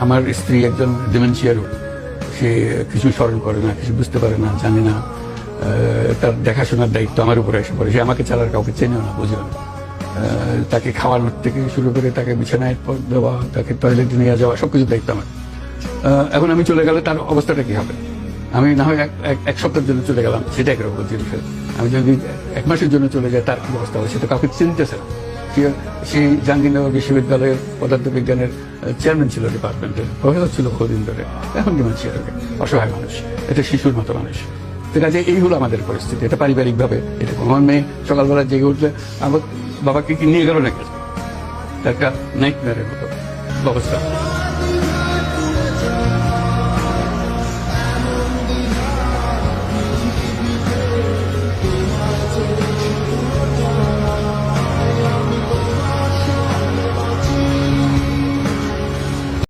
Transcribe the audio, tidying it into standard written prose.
আমার স্ত্রী একজন ডিমেনশিয়া রোগ, সে কিছু স্মরণ করে না, কিছু বুঝতে পারে না, জানে না। তার দেখাশোনার দায়িত্ব আমার উপরে এসে পড়ে। সে আমাকে ছাড়া আর কাউকে চেনেও না, বুঝেও না। তাকে খাওয়ানোর থেকে শুরু করে তাকে বিছানায় দেওয়া, তাকে টয়লেটে নিয়ে যাওয়া, সবকিছু দায়িত্ব আমার। এখন আমি চলে গেলে তার অবস্থাটা কি হবে? আমি না হয় এক সপ্তাহের জন্য চলে গেলাম, সেটা একরকম জিনিস। আমি যদি 1 মাসের জন্য চলে যাই, তার কি অবস্থা হবে? সেটা কাউকে চিনতেছে না। সেই জাহাঙ্গীরনগর বিশ্ববিদ্যালয়ের পদার্থবিজ্ঞানের চেয়ারম্যান ছিল, ডিপার্টমেন্টের প্রফেসর ছিল বহুদিন ধরে, এখন ডিমেনশিয়া রোগে অসহায় মানুষ, এটা শিশুর মতো মানুষ। কাজে এই হলো আমাদের পরিস্থিতি। এটা পারিবারিক ভাবে এটা। আমার মেয়ে সকালবেলা জেগে উঠলে আমার বাবাকে কি নিয়ে গেল নাকি, একটা নাইটমেয়ারের মতো অবস্থা।